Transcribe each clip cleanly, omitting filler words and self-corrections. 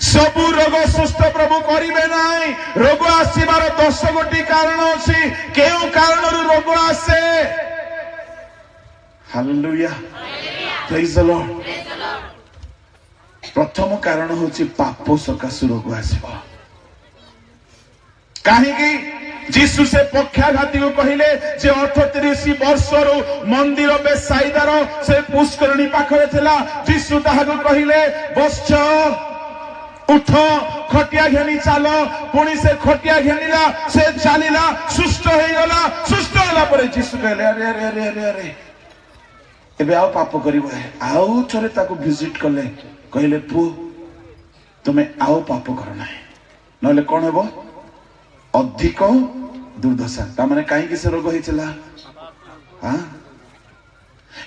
सबु रोग सुस्थ प्रभु करिवे नाही। रोग आसीबार 10 गोटी कारण अछि। केउ कारणरु रोग आसे? Hallelujah, praise the Lord. प्रथम कारण होछि पाप सकाशु रोग आसीबो। काहेकि जीसु से पक्षाघाती को कहले जे 38 वर्षरु मंदिर बेसाइदार से पुष्करणी पाखरे थिला। जीसु ताहाको कहले बस्छ, उठ, खटिया घेनी चल। पुणी से खटिया घेनिला, से चलिला, सुस्थ हो गला। सुस्थ होला परे जीसु कहले अरे अरे अरे अरे अरे एबे आओ पाप करिवो। आउ थरे ताको विजिट करले, कहले पु तुमे आओ पाप करो नाही, नले कोन हेबो? अधिक दुर्दशा। ता माने काहे कि से रोग होइछला? हां,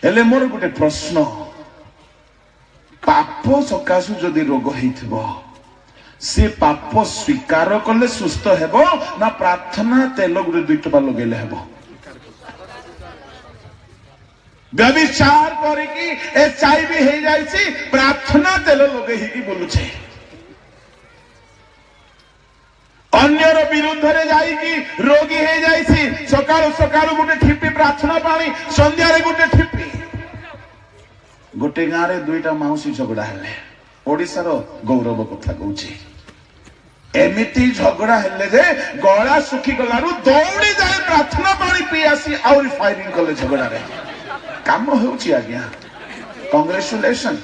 एले मोर गुटे प्रश्न, पाप सकाशु जदि रोग होइथिबो से पाप स्वीकार करले सुस्थ हेबो ना प्रार्थना तेल गुटे दुई टपा लगेले हेबो? व्यभिचार करिकी एचआईवी हे जाइछि, प्रार्थना तेल लगे ही बोलुछे। अन्यर विरुद्ध रे जाइकी रोगी हे जाइछि, सकाळु सकाळु गुटे ठिपी प्रार्थना पानी, संध्या रे गुटे ठिपी। गोटे गाँ रे दुईटा माउसी झगड़ा हेले, ओडिसा रो गौरव कथा कहूछि। एमिति झगड़ा हेले जे गला सुखी गलारु दौड़ी जाए प्रार्थना पानी पी आसी आउरी फायरिंग कले झगड़ा रे। काम होउछि आज्ञा, कांग्रेचुलेशन।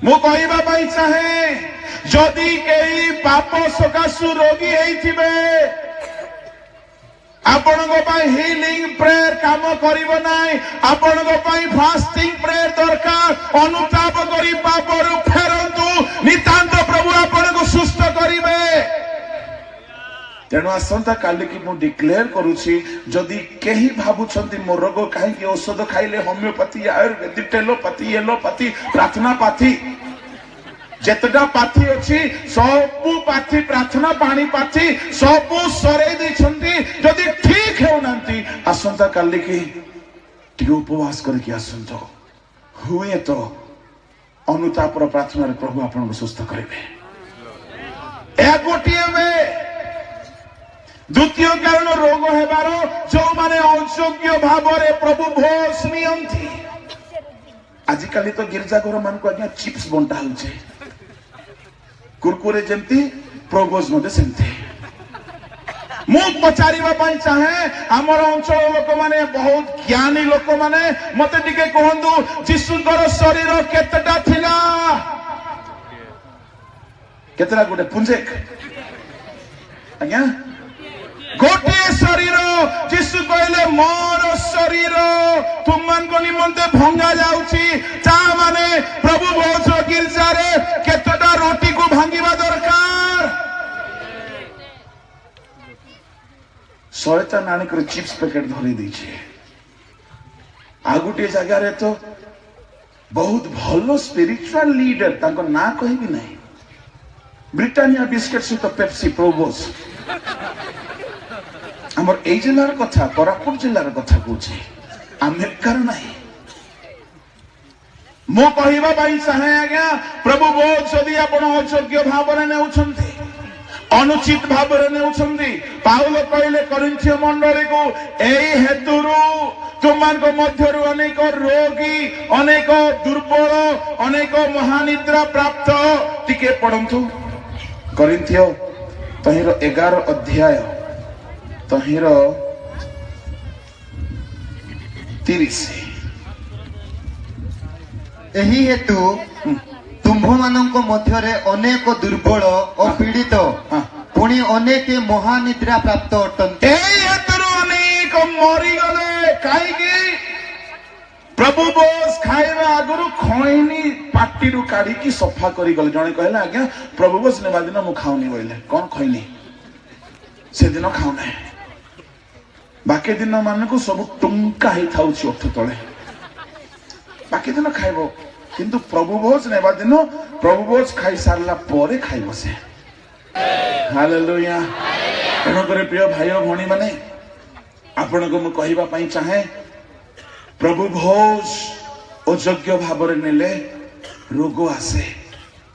मु कहबा पई चाहे जदि केही पाप सकाशु रोगी हेइथिबे, आपनको पाई हीलिंग प्रेयर काम करिवो नाही। आपनको पाई फास्टिंग प्रेयर दरकार। अनुताप करी पापरु फेरंतु, नितांत प्रभु आपनको सुस्थ करिवे। तेणु आसंता काली की मु डिक्लेयर करूछि, जदि केही भाबुछंती मोर रोग काहेकि औषध खाइले होमियोपैथी, आयुर्वेदिक, टेलोपैथी, एलोपैथी, प्रार्थना पाथी, जेतटा पाथी अछि सबु पाथी, प्रार्थना पानी पाथी सबु सरे दैछंती। जदि ठीक हेउनांती आसंता काली की टिके उपवास करके आसंतो, हुए तो अनुताप प्रार्थना रे प्रभु आपन को सुस्थ करिवे। ए गोटिए में द्वितीय कारण रोग हेबार जो माने अयोग्य भावरे प्रभु भोज नियंती। आजिकाली तो गिरजाघर मान को आज्ञा चिप्स बंटा होचे, कुरकुरे जेमती प्रोभोज मते सेमती। मु पचारिबा पई चाहे हमर अंचल लोक माने, बहुत ज्ञानी लोक माने मते टिके कहंदु जीसुकर शरीर केतटा थिला? केतरा गोटे पुंजेक आज्ञा गोटे शरीर। जीसु कहले मोर शरीर तुमन को निमंते भंगा जाउची। ता माने प्रभु भोज गिरजा रे केतटा रोटी को भांगिबा दरकार। शैतान आनी कर चिप्स पैकेट धरी दैछे। आ गोटे जगह रे तो बहुत भलो स्पिरिचुअल लीडर, तांको ना कहबी नाही, ब्रिटानिया बिस्किट सहित पेप्सी प्रोभोज। हमर ए जिल्लार कथा, कोरापुट जिल्लार कथा कहूछि, अमेरिकार नाही। मो कहिबा पई चाहे आज्ञा प्रभु बोध जदि आपण अयोग्य भावरे नेउछंती, अनुचित भावरे नेउछंती, पाउल कहले करिन्थिय मंडली को एई हेतुरु तुमान को मध्यरु अनेक रोगी, अनेक दुर्बल, अनेक महानिद्रा प्राप्त। टिके पढंतु करिन्थिय तहिरो 11 अध्याय तहिरो 30। एही हेतु तुम्भ मानक मध्यरे अनेक दुर्बल और पीड़ित पुणी अनेक महानिद्रा प्राप्त अटंती। एही हेतु अनेक मरी गले काईकी प्रभु बोस खाइबा आगुरु खैनी पाटिरु काढी की सफा करी गले। जणे कहला आज्ञा प्रभु बोस नेबा दिन मु खाउनी बोले, कोन खैनी से दिन खाउना, बाकी दिन मानकु सब टुंका ही थाउछि ओठ तळे, बाकी दिन खाइबो, किंतु प्रभु भोज नेबा दिन प्रभु भोज खाई सारला परे खाइबो से। हालेलुया। एनो करे प्रिय भाई भणी माने आपण को मु कहिबा पई चाहे, प्रभु भोज अयोग्य भावरे नेले रोग आसे।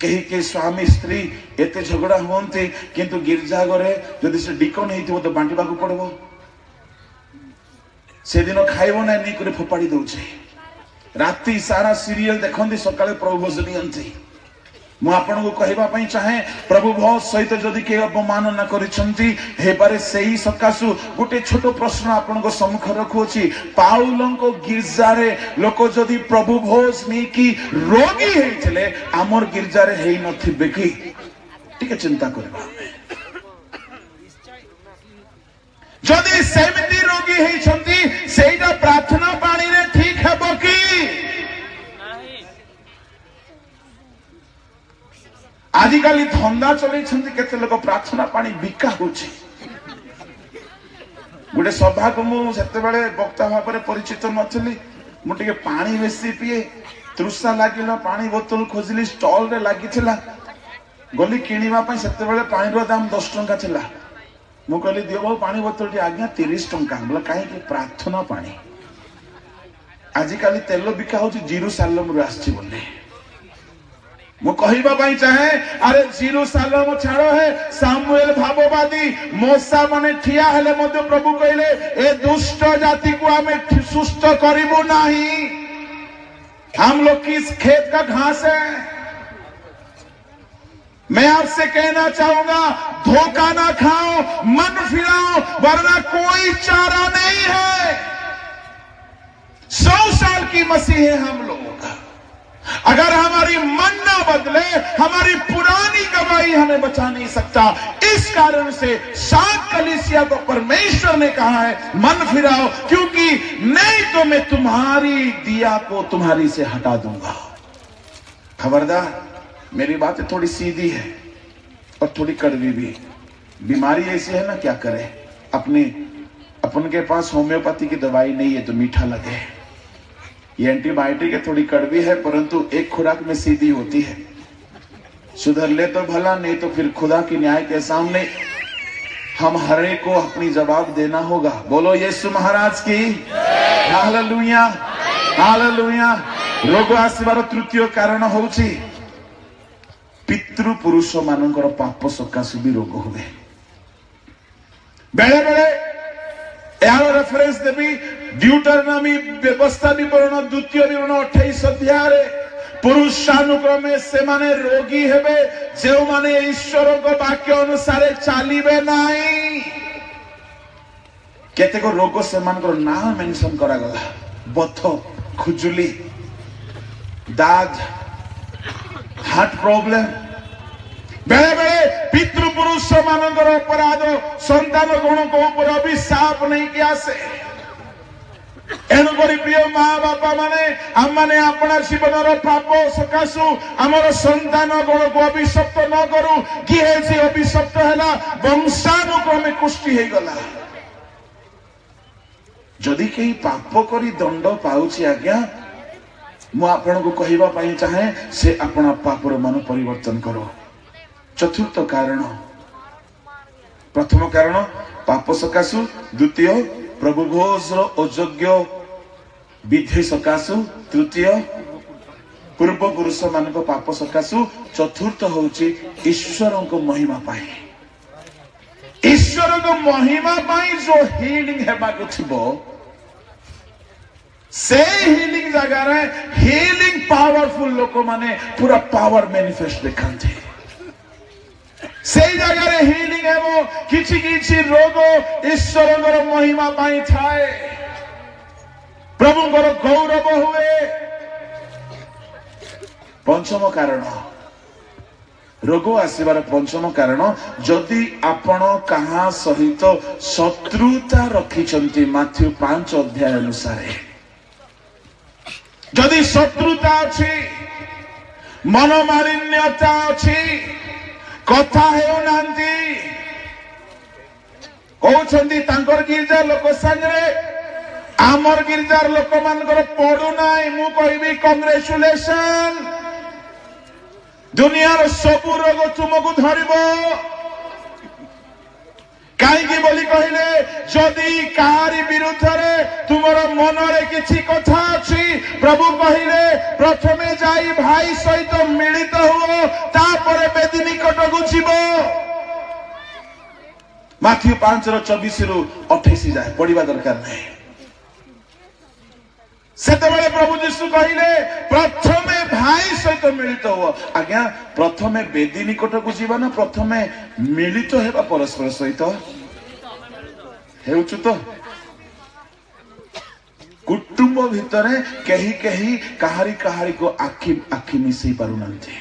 कहीं के स्वामी स्त्री एते झगड़ा हुंते किंतु गिरजा घरे जदि से डिकन हेतिबो तो बांटिबा को पड़बो से दिन खाइबो ना नहीं करे फोपाड़ी दउछे राती सारा सीरियल देखंदी सकाळे प्रभु भोज नियंती मु आपन को कहबा पई चाहे प्रभु भोज सहित जदि के अपमानना करिसंती हे बारे सेही सकासु गोटे छोट प्रश्न आपन को सम्मुख रखुछि पाउलं को गिरजा रे लोक जदि प्रभु भोज नहीं की रोगी हेइतले हमर गिरजा रे हेइ नथिबे की ठीक चिंता करबा जदि सेमिति रोगी हेइछंती सेइटा प्रार्थना पानी रे ठीक हेबो की आजिकाली धंदा चले केते लोक प्रार्थना पानी बिका होछि गोटे सभा को मुझे वक्ता भाव में परिचित नथली मुझे पानी बेसी पिए तृषा लगिला पानी बोतल खोजली स्टॉल रे लगी गली किणवा से पानी दाम 10 टंका थिला मु कहली दियो बाबू पानी बोतल आज्ञा 30 टंका बोला कहीं प्रार्थना पानी आजिकाली तेल बिका हो जेरूसालेम रू आछि बोले मु कहबा पई चाहे अरे जेरूसालेम छाड़ है सामुएल भाववादी मोसा माने ठिया हेले मध्य प्रभु कहले ए दुष्ट जाति को हमें सुस्त करिबो नहीं हम लोग किस खेत का घास है मैं आपसे कहना चाहूंगा धोखा ना खाओ मन फिराओ वरना कोई चारा नहीं है 100 साल की मसीह है हम लोग अगर हमारी मन ना बदले हमारी पुरानी गवाही हमें बचा नहीं सकता इस कारण से 7 कलीसिया को परमेश्वर ने कहा है मन फिराओ क्योंकि नहीं तो मैं तुम्हारी दिया को तुम्हारी से हटा दूंगा खबरदार मेरी बातें थोड़ी सीधी है और थोड़ी कड़वी भी बीमारी ऐसी है ना क्या करे अपन के पास होम्योपैथी की दवाई नहीं है तो मीठा लगे ये एंटीबायोटिक है थोड़ी कड़वी है परंतु एक खुराक में सीधी होती है सुधर ले तो भला नहीं तो फिर खुदा की न्याय के सामने हम हर एक को अपनी जवाब देना होगा बोलो यीशु महाराज की हालेलुया हालेलुया रोग आसबार तृतीय कारण होउछि पितृ पुरुष मानकर पाप सकाशु भी रोग हुए बेले बेले यार रेफरेंस देवी ड्यूटरनॉमी व्यवस्था विवरण द्वितीय विवरण 28 अध्याय पुरुषानुक्रमे से माने रोगी हेबे जे माने ईश्वर को वाक्य अनुसार चलिबे नाही केते को रोग से मानकर नाम मेंशन करा गला बथ खुजुली दाद हार्ट प्रॉब्लम बेले बेले पितृपुरुष मानकर अपराध संतान गण को ऊपर अभिशाप नहीं किया से एणुक प्रिय माँ बापा माने आम मैंने अपना जीवन पाप सकाशु आमर संतान गण को अभिशप्त न करूं किए से अभिशप्त है वंशानुक्रमे कुष्टि हो गला जदि कहीं पाप करी दंड पाउछि आज्ञा मु आपन को कहबा पई चाहे से अपना पापर मन परिवर्तन करो चतुर्थ कारण प्रथम कारण पाप सकाशु द्वितीय प्रभु भोज अयोग्य विधि सकाशु तृतीय पूर्व पुरुष मान पाप सकाशु चतुर्थ होची ईश्वर को महिमा पाई ईश्वर को महिमा पाई जो हीलिंग हेबा को थिबो से हीलिंग जगह रे हीलिंग पावरफुल लोक माने पूरा पावर मैनिफेस्ट देखंते से जगह रे हीलिंग है वो किछि किछि रोग ईश्वर महिमा पाई थाए प्रभु गौरव हुए पंचम कारण रोग आसबार पंचम कारण जदि आपण कहा सहित शत्रुता रखिछंती माथ्यू 5 अध्याय अनुसार जदि शत्रुता अछि मनोमालिन्यता अछि कथा हेउनांती कहउछंती तांकर गिरजा लोक संगरे आमर गिरजार लोक मानकर पडु नाय मु कहबी कांग्रेचुलेशन दुनियार सबु रोग तुमको धरिबो काईकी बोली कहले जदि काहारी विरुद्ध रे तुमर मन रे किछि कथा अछि प्रभु कहले प्रथमे जाई भाई सहित मिलित हो जीव माथ्यू 5:24-28 जाए पढ़ा दरकार नहीं सेतबेले प्रभु यीशु कहले प्रथमे भाई सहित मिलित हो आज्ञा प्रथमे बेदी निकट को जीवा ना प्रथमे मिलित हेबा परस्पर सहित हेउछु तो कुटुंब भितरे कहीं कहीं कहारी कहारी को आखि आखि मिसई पारु नथि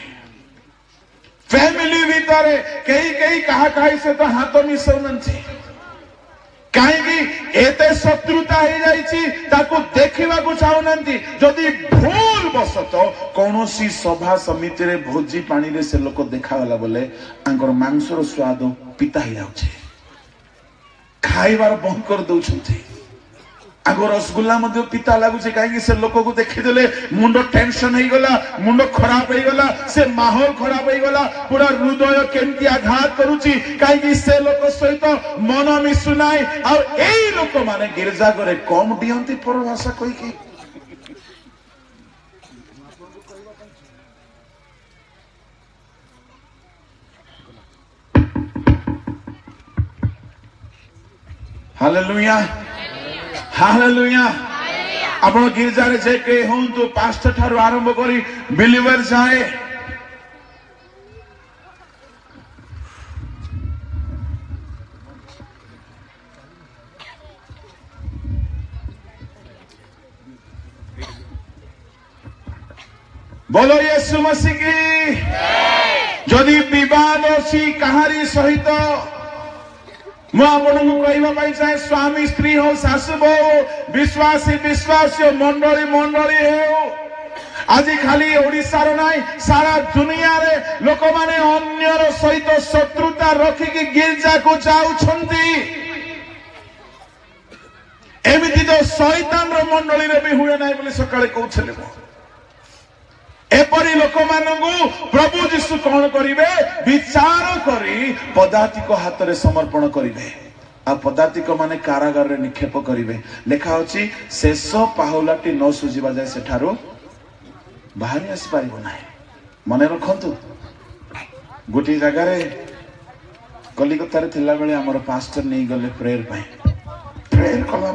फैमिली भितरे कहीं कहीं कहा से तो हाथ मिसौ नथि कहीं एते शत्रुता हो जाइछि ताको देखिबा को चाहुनंती जदि भूल बसत कौनसी सभा समिति रे भोजी पानी रे से लोक देखागला बोले आंकर मांसर स्वाद पिता हो जाउछे खाइबार बंद कर दउछंती आगो रसगुल्ला मध्य पिता लगुचे कहीं से लोक को देखीदेले मुंड टेंशन हो गला मुंड खराब हो गला से माहौल खराब हो गला पूरा हृदय केमती आघात करूची कहीं से लोक सहित मन मिसु नाई और एई लोक माने गिरजा घरे कम दियंती परभाषा कहि कि हालेलुया हालेलुया आपण गिरजा रे जे के हों तो पास्टर ठारो आरंभ करी बिलीवर जाए बोलो यीशु मसीह की जदि विवाद अछि कहारी सहित मु आपको कहवाई चाहे स्वामी स्त्री हो सासु बहु विश्वासी विश्वासी मंडली मंडली हो आज खाली ओडिशार नाई सारा दुनिया रे लोक माने अन्यर सहित शत्रुता रखिकी गिरजा को जाउछंती एमिति तो शैतान रो मंडली रे भी हुए नाई बोली सकाळे कहउछले एपरी लोक मानू प्रभु जीशु कौन करिवे विचार करी पदातिक हाथ रे समर्पण करिवे आ पदातिक माने कारागार रे निक्षेप करिवे लेखा अछि शेष पाहुलाटी न सुजिबा जाय सेठारो बाहरी आसी पारिबो नाही मने रखंतु गोटी जगह रे कलिकता रे थिला बेले हमर पास्टर नै गले प्रेयर कला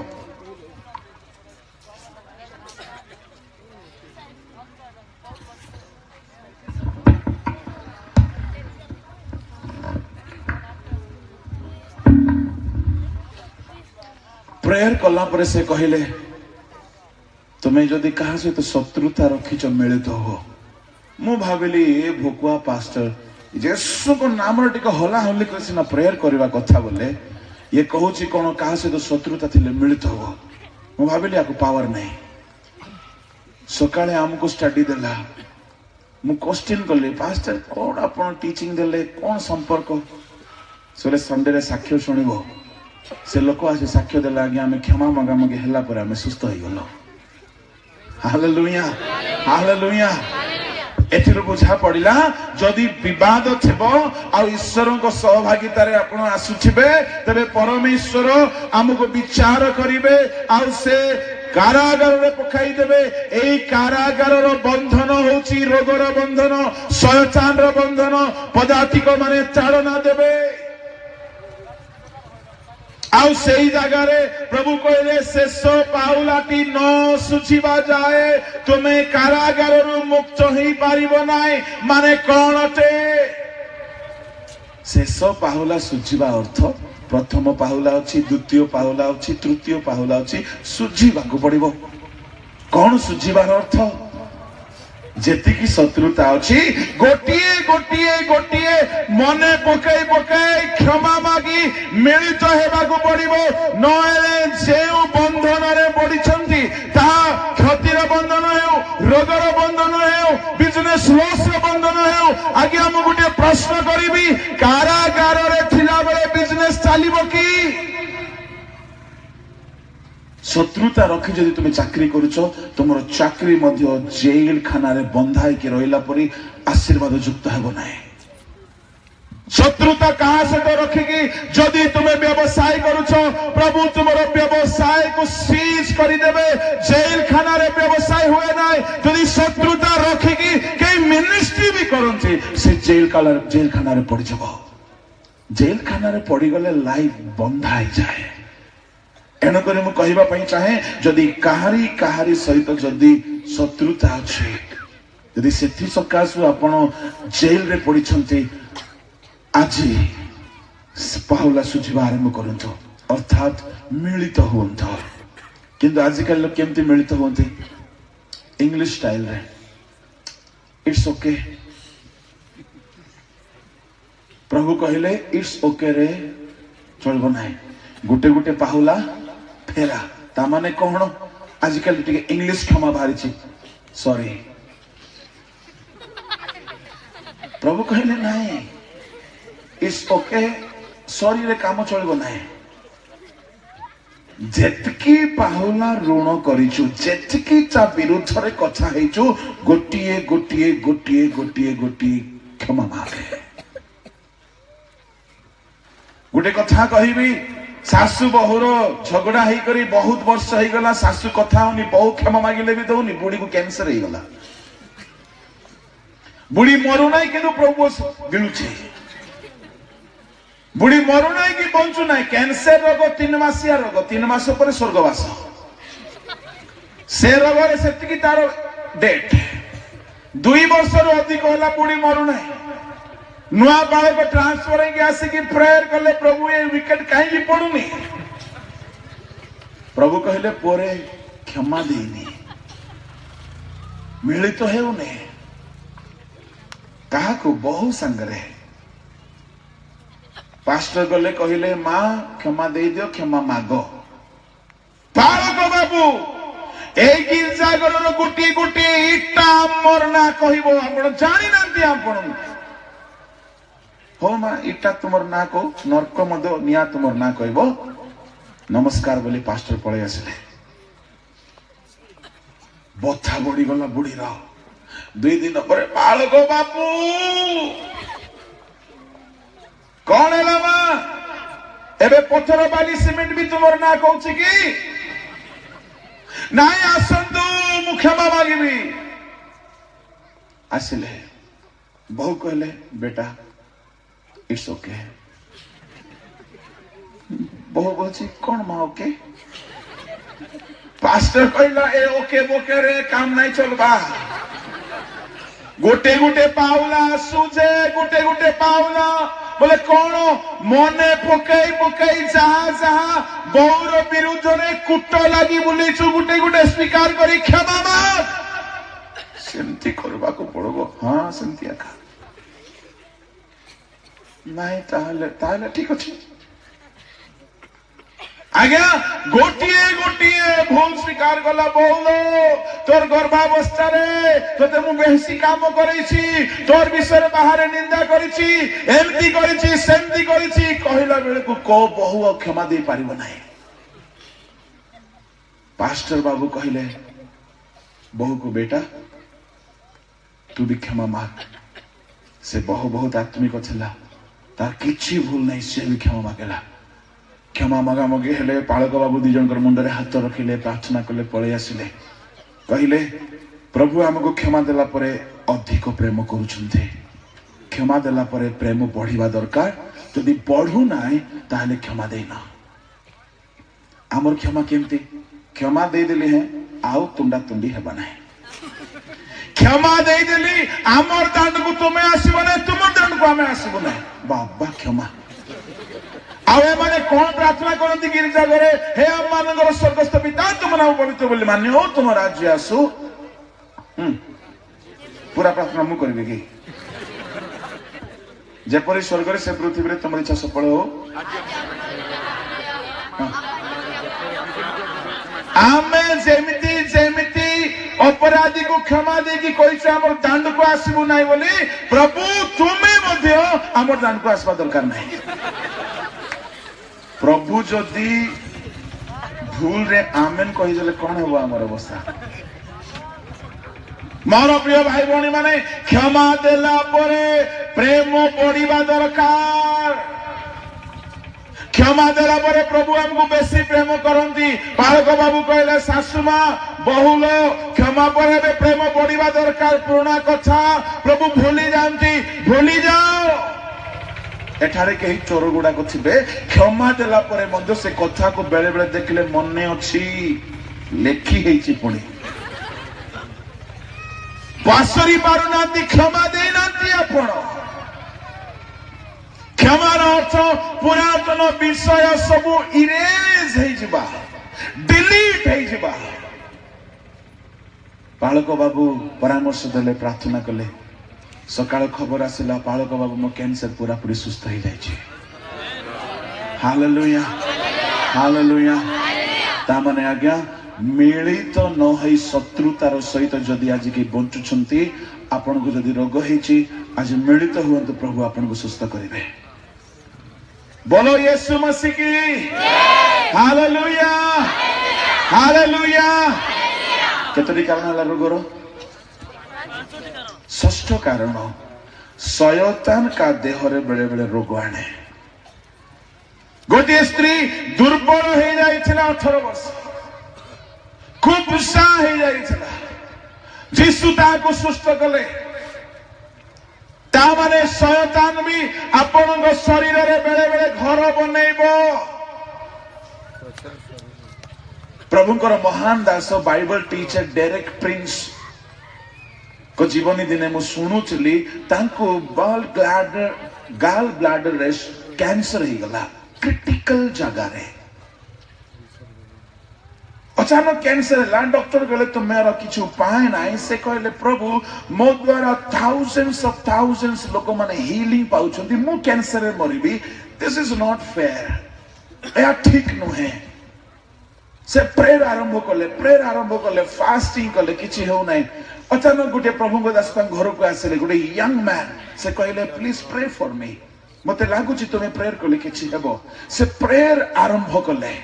प्रेयर कला पर से कहले तुम्हें जदि कहा सहित शत्रुता रखिच मिलित हो मु भाविली ए भोकुआ पास्टर जेसु को नाम टिक हला हल्ली कर सिना प्रेयर करबा कथा बोले ये कहूची कोन कहा सहित शत्रुता थिले मिलित हो मु भाविली आको पावर नहीं सकाळे हमको स्टडी देला मु क्वेश्चन करले पास्टर कोन आपण टीचिंग देले कोन संपर्क सोले संडे रे साक्ष्य सुनिबो से लोक आज साक्ष्य देला आगे आम क्षमा मगामगी है आम सुस्थ हो गल हालेलुया हालेलुया एथिर बुझा पड़िला जदि विवाद थेबो आ ईश्वर को सहभागिता रे आपण आसुथिबे तबे परमेश्वर हमको विचार करिवे आ से कारागार रे पकाई देबे एई कारागार रो बंधन होची रोगर बंधन शैतान रो बंधन पदातिक माने चालना देबे आउ सेई जगह रे प्रभु कहले शेष पाहुलाटी न सुझिबा जाए तुमे कारागार रु मुक्त होई पारिबो नाई माने कोनटे शेष पाहुला सुझिबा अर्थ प्रथम पाहुला अछि द्वितीय पाहुला अछि तृतीय पाहुला अछि सुझिबा को पड़िबो कोन सुझिबार अर्थ जेतिकी शत्रुता अछि गोटिए गोटिए गोटिए मने पकाई पकाई क्षमा मागी मिलित हेबा को पड़िबो नहेले जेउ बंधन रे पडिछंती ता क्षतिर बंधन हेउ रोगर बंधन हेउ बिजनेस लॉस रे बंधन हेउ आगे हम गुटे प्रश्न करिबी कारागार रे थिला बेले बिजनेस चालिबो की शत्रुता रखी जदि तुम चाकरी करुच तुम चाकरी मध्य जेल खाना रे बंधा के रहिला परी आशीर्वाद युक्त हेबो नाही शत्रुता कहा सहित रखिकी जदि तुम्हें व्यवसाय करुछ प्रभु तुमर व्यवसाय को सीज करदेवे जेल खाना रे व्यवसाय हुए ना जदि शत्रुता रखिकी कई मिनिस्ट्री भी करते से जेल खाना रे पड़ जाव जेल खाना रे पड़ गले लाइफ बंधा ही जाए एणुक मुझे चाहे जदि काहारी सहित जदि शत्रुता अच्छे जदि से सकाशु आपण जेल रे पड़ते आज पाहुला सुझा आरंभ करंतु अर्थात मिलित हुंतु किंतु आजिकल लोग केमती मिलित होते इंग्लिश स्टाइल रे इट्स ओके प्रभु कहले इट्स ओके रे चलबो नाही गुटे गुटे पाहुला फेरा ता माने कोन आजिकल टिके इंग्लिश क्षमा बाहरी सॉरी प्रभु कहले नाही इट्स ओके सॉरी रे काम चलबो नाही जेतकी पाहुला ऋण करिछु जेतकी ता विरुद्ध रे कथा हेछु गोटिए गोटिए गोटिए गोटिए गोटिए क्षमा मागे गोटे कथा कहबी सासु बहुर झगड़ा ही करी बहुत वर्ष हो गला सासु कथा होनी बहु क्षमा मागिले भी दउनी बुढ़ी को कैंसर हो गला बुढ़ी मरु नाही किंतु प्रभु गिलुछे बुढ़ी मरु नाही कि बंचु नाही कैंसर रोग 3 मासिया रोग 3 मास पर स्वर्गवास से रोग रे सेतिकी तार डेट 2 वर्ष रो अधिक होला बुढ़ी मरु नाही नुआ बालक ट्रांसफर होगी आसिकी प्रेयर कले प्रभु ये विकेट कहीं पड़ुनी प्रभु कहले पोरे क्षमा देनी मिलित तो हेउने कहा को बहु संगरे पास्टर गले कहले मां क्षमा दे दियो क्षमा मागो बालक बाबू ए गिरजा घर गुटी गुटी इटा मरना कहबो आपण जानि नांती आपण हो मां इटा तुमर ना को नरक मद निया तुमर ना कहबो नमस्कार बोली पास्टर पळे आसले बथा बड़ी गला बुढ़ी रा 2 दिन पर बालक बापू कौन है मां एबे पत्थर बाली सीमेंट भी तुमर ना कहउछि की नाई आसंतु मु क्षमा मागिबी आसिले बहु कहले बेटा इट्स ओके बहु बोलছি कौन मां ओके पास्टर कहला ए ओके बोके रे काम नहीं चलबा गोटे गोटे पाउला सुजे गोटे गोटे पाउला बोले कौन मने पकई पकई जहा जहा बहुर विरुद्ध रे कुट लागी बुलीछु गोटे गोटे स्वीकार करी क्षमा माग सेमती करबा को पड़बो हां सेमती आका नहीं ताहले ताहले ठीक अछि आज्ञा गोटिए गोटिए भूल स्वीकार कला बोलो तोर गर्भावस्था रे तोते मु बेसी काम करैछि तोर विषय बाहर निंदा करैछि एमती करैछि सेमती करैछि कहिला बेले को को बहु क्षमा दे पारिबो नाही पास्टर बाबू कहिले बहु को बेटा तू भी क्षमा माग से बहु बहुत आत्मिक छला तार किछि भूल नहीं से भी क्षमा मागेला क्षमा मागा मगे हेले पालक बाबू 2 जन मुंडरे हाथ रखिले प्रार्थना कले पळे आसिले कहिले प्रभु हमको क्षमा देला परे अधिक प्रेम करूछन्ते क्षमा देला परे प्रेम बढ़िबा दरकार जदि बढ़ू नाही ताले क्षमा देना हमर क्षमा केमती क्षमा दे देली है आउ तुंडा तुंडी हेबा नाही क्षमा दे देली हमर दंड को तुमे आसीबो नै तुम दंड को हमें आसीबो नै बाबा क्षमा आवे माने कौन प्रार्थना करती गिरिजा घरे हे हम मानकर स्वर्गस्थ पिता तुम नाम पवित्र बोली मान्य हो तुम राज्य आसु पूरा प्रार्थना मु करबे की जेपरि स्वर्ग रे से पृथ्वी रे तुम इच्छा सफल हो आमे जेमिति जेमिति अपराधी को क्षमा दे की कोई से हमर दंड को आसीबो नाही बोली प्रभु तुमे मध्य हमर दंड को आसबा दरकार नाही प्रभु जदि भूल रे आमेन कही देले कोन हेबो हमर अवस्था मोर प्रिय भाई भौणी माने क्षमा देला परे प्रेम बढ़िबा दरकार। क्षमा देला परे प्रभु हमको बेसी प्रेम करती। बालक बाबू कहले सासुमा बहुल क्षमा पर प्रेम बढ़िबा दरकार। पुराना कथा प्रभु भूली जाती, भूली जाओ। एठारे कहीं चोर गुड़ाक थे क्षमा देला परे मध्य से कथा को बेले बेले देखले मन अच्छी लेखी है पुणी पासरी पारु ना क्षमा दे ना आपण। क्षमार अर्थ पुरातन विषय सबू इरेज हो डिलीट हो। बालक बाबू परामर्श देले, प्रार्थना कले। सकाळ खबर आसिला बालक बाबू मो कैंसर पूरा पूरी सुस्थ हो जाए। Hallelujah hallelujah. ता माने आज्ञा मिलित न होई शत्रुतार सहित जदि आज के बंचुछंती आपन को जदि रोग हेची आज मिलित हुअंतु प्रभु आपन को सुस्थ करिवे। बोलो यीशु मसीह की हालेलुया हालेलुया। केतरी कारण हला रोगरो? षष्ठ कारण शयतान का देह रे बेले बेले रोग आने। गोटे स्त्री दुर्बल हो जाइछला 18 वर्ष, खूब उत्साह हो जाइछला। जीसु ताको सुस्थ कले। ता माने शयतान भी आपन शरीर रे बेले बेले घर बनैबो। प्रभुंकर महान दास बाइबल टीचर डेरेक प्रिंस को जीवनी दिने मु शुणुली गाल ब्लाडर रे कैंसर हो गला क्रिटिकल जगह रे। अचानक कैंसर है। डॉक्टर कहले तो मेरा किछु उपाय नहीं। से कहले प्रभु मो द्वारा थाउजेंड्स लोक माने हीलिंग पाउछंती, मु कैंसर रे मरिबी। दिस इज नॉट फेयर, या ठीक नुहे। से प्रेयर आरंभ कले फास्टिंग कले किछि हो नहीं। अचानक गोटे प्रभु दास घर को आसिले गोटे यंग मैन। से कहले प्लीज प्रे फॉर मी, मते लागुची तुमे प्रेयर कले किछि हेबो। से प्रेयर आरंभ कले।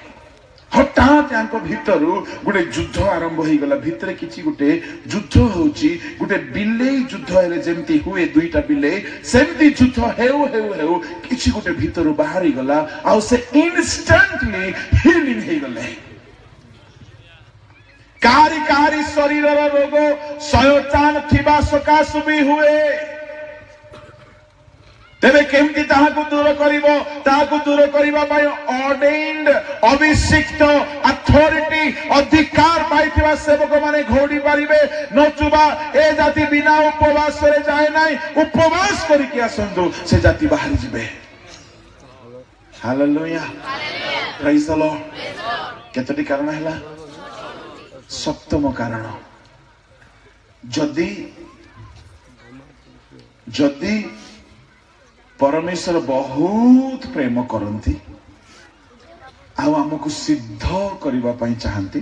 हठात यांको भितरु गोटे युद्ध आरंभ हो गला। भितरे किछि गोटे युद्ध होउची। गोटे बिलेई युद्ध हेले जेमती हुए दुईटा बिलेई सेमती युद्ध हेउ हेउ हेउ किछि गोटे भितरु बाहरी गला। आ से इंस्टेंटली हीलिंग हे गले। कारी शरीर रोग शयतान थिबा सकाश भी हुए। तेरे केमती ताहाकु दूर करिवो? ताहाकु दूर करिवा पाई ऑर्डेन्ड अभिषिक्त अथॉरिटी अधिकार पाइथिबा सेवक माने घोड़ी पारिबे। नचुबा ए जाति बिना उपवास रे जाए नाही। उपवास करिके आसंतु से जाति बाहर जिबे। Hallelujah praise the Lord. केतटी कारण हैला? सप्तम कारण जदि परमेश्वर बहुत प्रेम करती आमको सिद्ध करने चाहती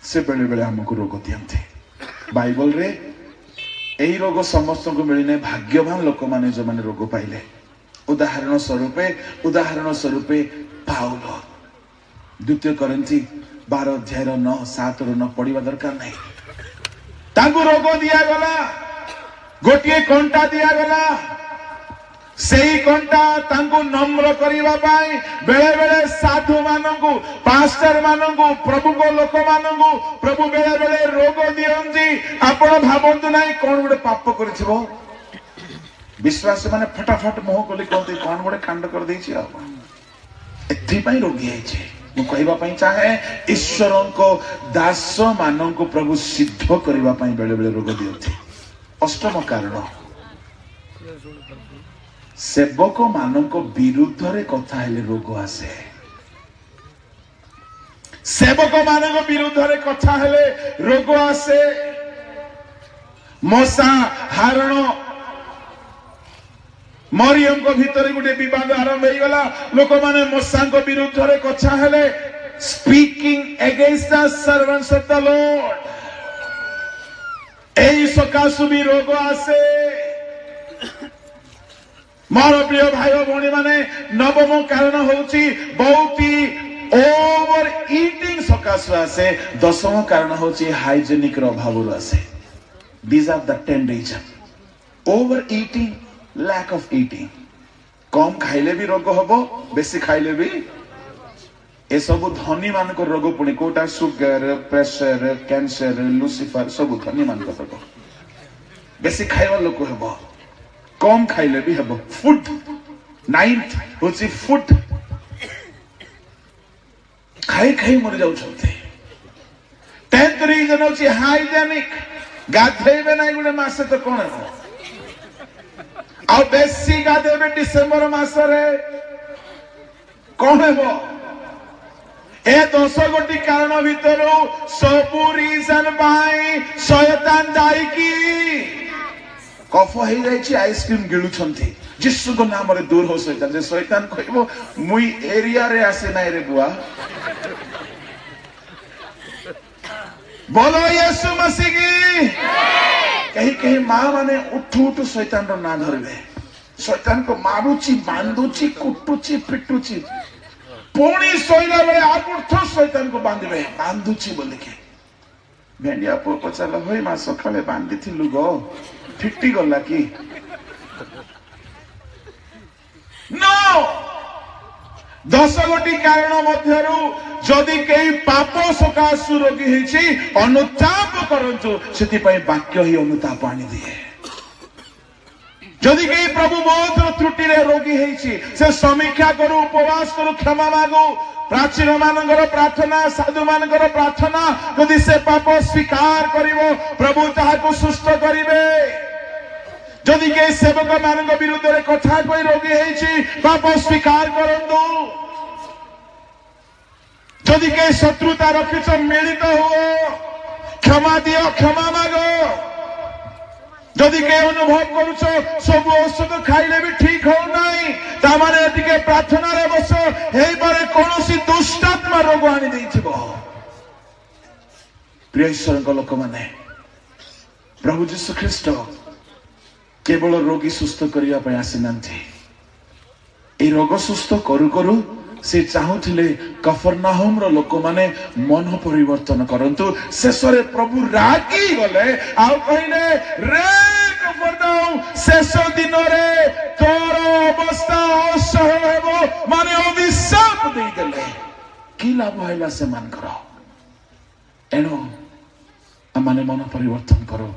से बेले बेले आमको रोग दियंती। बाइबल रे यही रोग समस्त को मिलने भाग्यवान लोक माने जो माने रोग पाइले। उदाहरण स्वरूपे पाउल 2 कोरिन्थी 12 अध्याय 9-7 पढ़ा दरकार नहीं। तांको रोग दिया गला, गोटे कंटा दिया गला। सेही कंटा तांको नम्र करिवा पाई बेले बेले साधु मानंगु पास्टर मानंगु प्रभु को लोक मानंगु प्रभु बेले बेले रोग दियंती। आपण भाबंतु नाही कोन गोटे पाप करिथिबो। विश्वास माने फटाफट मोह कोली कोंती कोन गोटे कांड कर देछि। आ एथि पई रोगी आइछि। मु कहबा पई चाहे ईश्वरन को दास मानन को प्रभु सिद्ध करबा पई बेले बेले रोग दियंती। अष्टम कारण सेवक मानन को विरुद्ध रे कथा हेले रोग आसे। सेवक मानन को विरुद्ध रे कथा हेले रोग आसे। मशा हारण मरियम को भीतर गोटे विवाद आरंभ हो गला। लोक माने मशा को विरुद्ध रे कथा हेले speaking against the servants of the Lord. एई सकाशु भी रोग आसे। मोर प्रिय भाई भौणी माने नवम कारण होउची बहुत ही ओवर ईटिंग सकाशु आसे। दशम कारण होउची हाइजेनिक रो अभाव आसे। These are the 10 reasons. Overeating, lack of eating. कम खाइले भी रोग हबो, बेसी खाइले भी ए सब धनी मान को रोग पुणी कोटा सुगर, प्रेशर, कैंसर, लुसिफर सब धनी मान को रोग. बेसी खाइबा लोक हबो, कम खाइले भी हबो. फूड 9th होची फूड. खाई खाई मर जाउ छथि. 10th रीजन होची हाइजेनिक. गाधेबे नाही गुडे मासे तो कोन हो. आ बेसी गाधेबे डिसेंबर मासरे कोन हेबो. ए 10 गोटी कारण भितरु सबु रीजन पाई शयतान दाई की कफ हो जाइछि. आइसक्रीम गिळु छथि. जिसु को नाम रे दूर हो शैतान. जे शैतान कहबो मुई एरिया रे आसे नाही रे बुआ. बोलो यीशु मसीह की. कहीं कहीं माँ माने उठू उठू शैतान रो ना धरबे. शैतान को मारुची, बांधुची, कुटुची, पिटुची. पुणी सोइला बेले आगुठो शैतान को बांधबे. बांधुची बोले के भेंडिया पो पचाला होई मा सखाले बांधी थिलु गो फिटी गला की. नो 10 गोटी कारण मध्यरु जदि केही पाप सकाशु रोगी हेछि अनुताप करंतु सेति पई वाक्य ही अनुताप आनी दिए. जदि केही प्रभु बोध त्रुटि रे रोगी हेछि से समीक्षा करू, उपवास करू, क्षमा मागू. प्राचीन मानकर प्रार्थना, साधु मानकर प्रार्थना. जदि से पाप स्वीकार करिवो प्रभु ताहाको सुस्थ करिवे. जदि के सेवक मान विरुद्ध रे कथा कोई रोगी हेछि पाप स्वीकार करंतु. जदि के शत्रुता रखिछ मिलित हो क्षमा दियो, क्षमा मागो. जदि के अनुभव करूछ सब औषध खाइले भी ठीक हो नाही ता माने एटिके प्रार्थना रे बस हेई पारे कोनोसी दुष्टात्मा रोग आनी देइथिबो. प्रिय ईश्वर को लोक माने प्रभु यीशु ख्रीष्ट केवल रोगी सुस्थ करिया पय आसिनांती. ए रोग सुस्थ करू करू से चाहुथिले कफरनाहुम रो लोक माने मन परिवर्तन करंतु. शेषरे प्रभु रागी गले आ कहिले रे कफरनाहुम शेष दिन रे तोर अवस्था असह्य हेबो माने अभिशाप देई देले. की लाभ हैला से मान करो. एनो माने मन परिवर्तन करो.